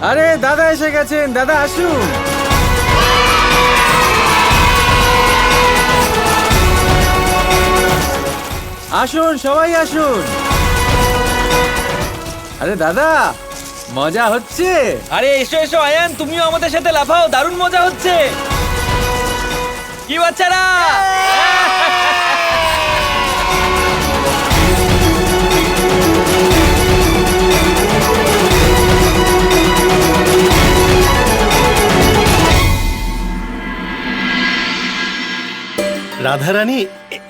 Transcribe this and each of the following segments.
আরে দাদা এসে গেছেন, দাদা আসুন। আসুন সবাই আসুন। আরে দাদা মজা হচ্ছে। আরে এসো এসো আয়ান, তুমিও আমাদের সাথে লাফাও, দারুণ মজা হচ্ছে। কি বাচ্চারা, রাধারানী,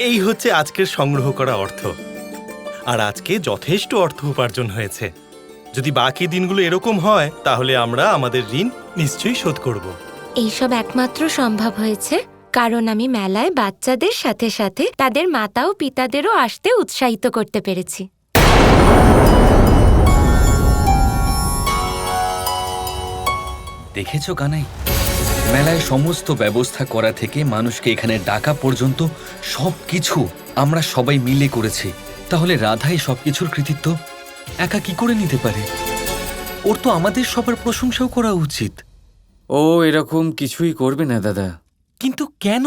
এই হচ্ছে আজকের সংগ্রহ করা অর্থ। আর আজকে যথেষ্ট অর্থ উপার্জন হয়েছে। যদি বাকি দিনগুলো এরকম হয় তাহলে আমরা আমাদের ঋণ নিশ্চয়ই শোধ করব। এইসব একমাত্র সম্ভব হয়েছে কারণ আমি মেলায় বাচ্চাদের সাথে সাথে তাদের মাতা ও পিতাদেরও আসতে উৎসাহিত করতে পেরেছি। দেখেছো কানাই, মেলায় সমস্ত ব্যবস্থা করা থেকে মানুষকে এখানে ডাকা পর্যন্ত সবকিছু আমরা সবাই মিলে করেছি। তাহলে রাধাই সবকিছুর কৃতিত্ব একা কি করে নিতে পারে? ওর তো আমাদের সবার প্রশংসাও করা উচিত। ও এরকম কিছুই করবে না দাদা। কিন্তু কেন?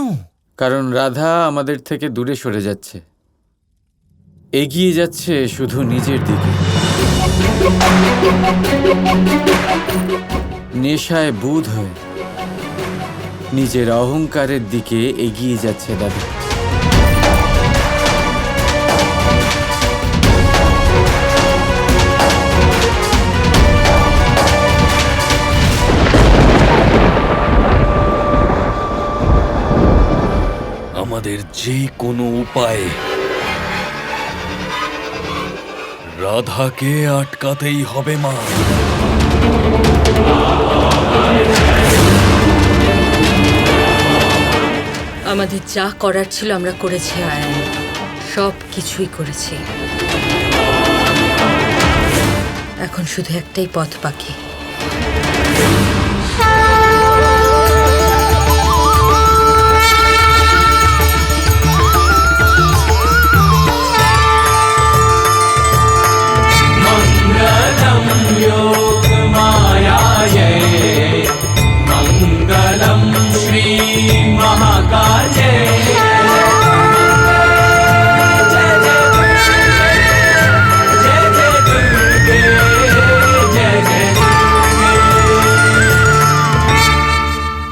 কারণ রাধা আমাদের থেকে দূরে সরে যাচ্ছে, এগিয়ে যাচ্ছে শুধু নিজের দিকে। নেশায় বুঁদ হয়ে নিজের অহংকারের দিকে এগিয়ে যাচ্ছে দাদা। আমাদের যে কোনো উপায়ে রাধাকে আটকাতেই হবে মা। আমাদের যা করার ছিল আমরা করেছি আয়ান, সব কিছুই করেছি। এখন শুধু একটাই পথ বাকি।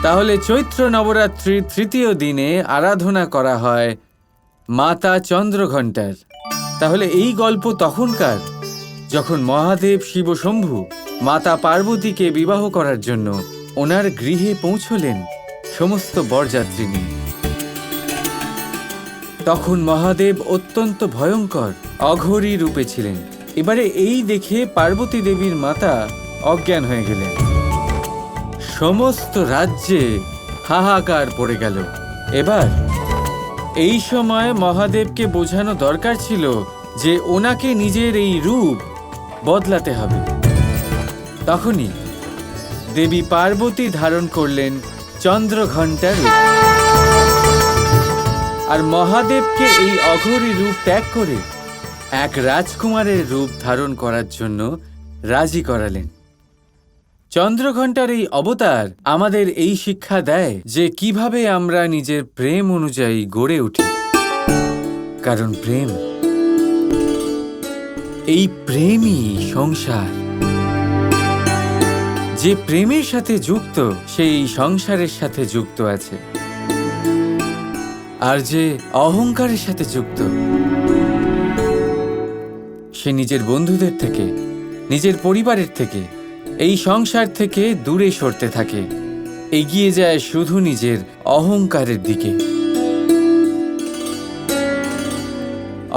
তাহলে চৈত্র নবরাত্রির তৃতীয় দিনে আরাধনা করা হয় মাতা চন্দ্রঘণ্টার। তাহলে এই গল্প তখনকার যখন মহাদেব শিবশম্ভু মাতা পার্বতীকে বিবাহ করার জন্য ওনার গৃহে পৌঁছলেন সমস্ত বরযাত্রী নিয়ে। তখন মহাদেব অত্যন্ত ভয়ঙ্কর অঘোরী রূপে ছিলেন। এবারে এই দেখে পার্বতী দেবীর মাতা অজ্ঞান হয়ে গেলেন। সমস্ত রাজ্যে হাহাকার পড়ে গেল। এবার এই সময় মহাদেবকে বোঝানো দরকার ছিল যে ওনাকে নিজের এই রূপ বদলাতে হবে। তখনই দেবী পার্বতী ধারণ করলেন চন্দ্রঘণ্টার রূপ। আর মহাদেবকে এই অঘোরী রূপ ত্যাগ করে এক রাজকুমারের রূপ ধারণ করার জন্য রাজি করালেন। চন্দ্রঘণ্টার এই অবতার আমাদের এই শিক্ষা দেয় যে কিভাবে আমরা নিজের প্রেম অনুযায়ী গড়ে উঠি। কারণ প্রেম, এই প্রেমই সংসার। যে প্রেমের সাথে যুক্ত সেই সংসারের সাথে যুক্ত আছে, আর যে অহংকারের সাথে যুক্ত সে নিজের বন্ধুদের থেকে, নিজের পরিবারের থেকে, এই সংসার থেকে দূরে সরতে থাকে, এগিয়ে যায় শুধু নিজের অহংকারের দিকে।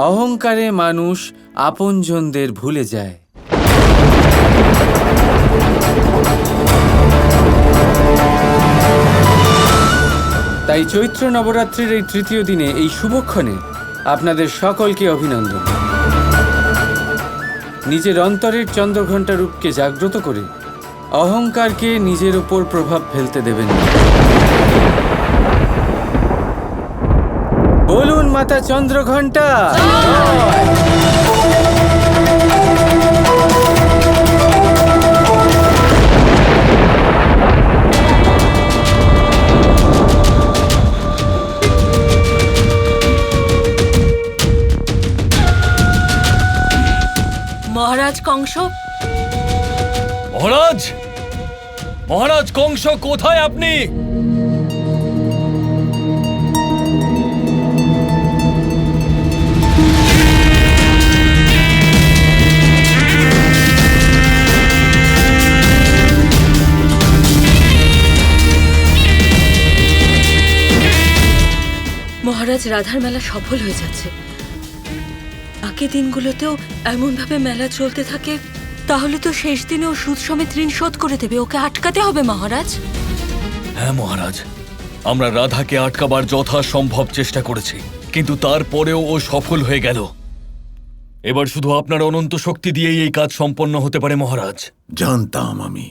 অহংকারে মানুষ আপনজনদের ভুলে যায়। তাই চৈত্র নবরাত্রির এই তৃতীয় দিনে এই শুভক্ষণে আপনাদের সকলকে অভিনন্দন। নিজের অন্তরের চন্দ্রঘণ্টা রূপকে জাগ্রত করে অহংকারকে নিজের উপর প্রভাব ফেলতে দেবেন না। বলুন মাতা চন্দ্রঘণ্টা। মহারাজ, মহারাজ কংস কোথায় আপনি? মহারাজ, রাধার মেলা সফল হয়ে যাচ্ছে। বাকি দিনগুলোতেও এমনভাবে মেলা চলতে থাকে, তাহলে তো শেষ দিনে ও সুদ সমেত ঋণ শোধ করে দেবে। ওকে আটকাতে হবে মহারাজ। হ্যাঁ মহারাজ, আমরা রাধাকে আটকাবার যথাসম্ভব চেষ্টা করেছি, কিন্তু তারপরেও ও সফল হয়ে গেল। এবার শুধু আপনার অনন্ত শক্তি দিয়েই এই কাজ সম্পন্ন হতে পারে মহারাজ। জানতাম আমি,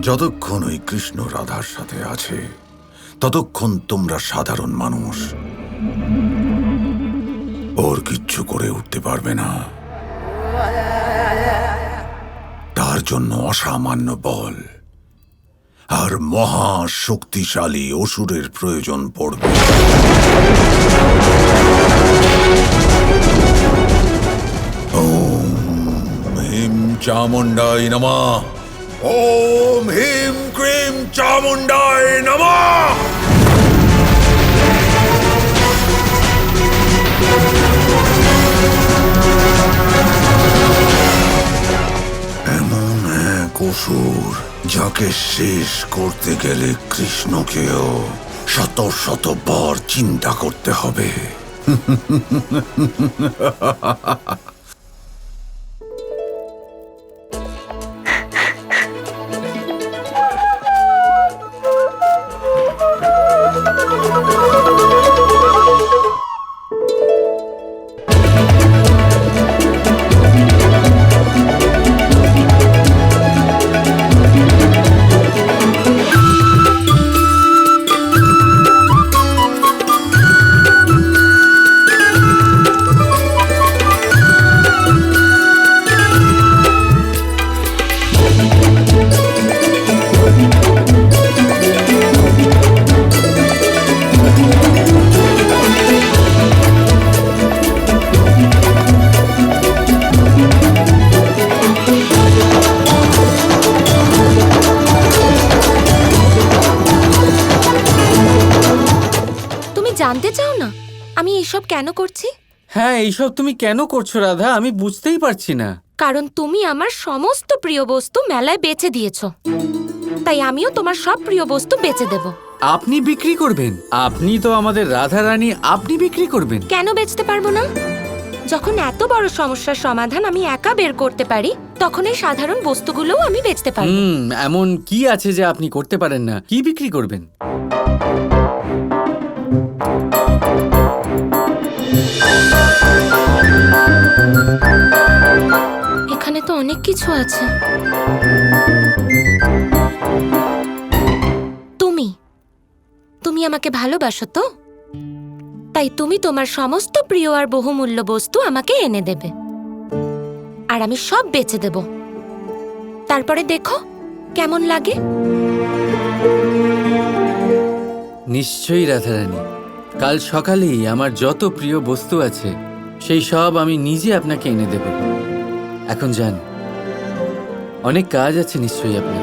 যতক্ষণ ওই কৃষ্ণ রাধার সাথে আছে ততক্ষণ তোমরা সাধারণ মানুষ, ওর কিচ্ছু করে উঠতে পারবে না। তার জন্য অসামান্য বল আর মহা শক্তিশালী অসুরের প্রয়োজন পড়বে। ওম হিম চামুণ্ডায় নমঃ। ওম হিম ক্রিম চামুণ্ডায় নমঃ। এমন এক অসুর যাকে শেষ করতে গেলে কৃষ্ণকেও শত শতবার চিন্তা করতে হবে। জানতে চাও না আমি এইসব কেন করছি? হ্যাঁ, এইসব তুমি কেন করছো রাধা? আমি বুঝতেই পারছি না। কারণ তুমি আমার সমস্ত প্রিয় বস্তু মেলায় বেচে দিয়েছো, তাই আমিও তোমার সব প্রিয় বস্তু বেচে দেব। আপনি বিক্রি করবেন? আপনি তো আমাদের রাধা রানী, আপনি বিক্রি করবেন? কেন বেচতে পারবো না? যখন এত বড় সমস্যার সমাধান আমি একা বের করতে পারি, তখন এই সাধারণ বস্তুগুলোও আমি বেচতে পারি। এমন কি আছে যে আপনি করতে পারেন না? কি বিক্রি করবেন? এখানে তো অনেক কিছু আছে। তুমি আমাকে ভালোবাসো তো, তাই তুমি তোমার সমস্ত প্রিয় আর বহুমূল্য বস্তু আমাকে এনে দেবে, আর আমি সব বেচে দেব। তারপরে দেখো কেমন লাগে। নিশ্চয়ই রাধারানী, কাল সকালেই আমার যত প্রিয় বস্তু আছে সেই সব আমি নিজে আপনাকে এনে দেব। এখন যান, অনেক কাজ আছে নিশ্চয়ই আপনার।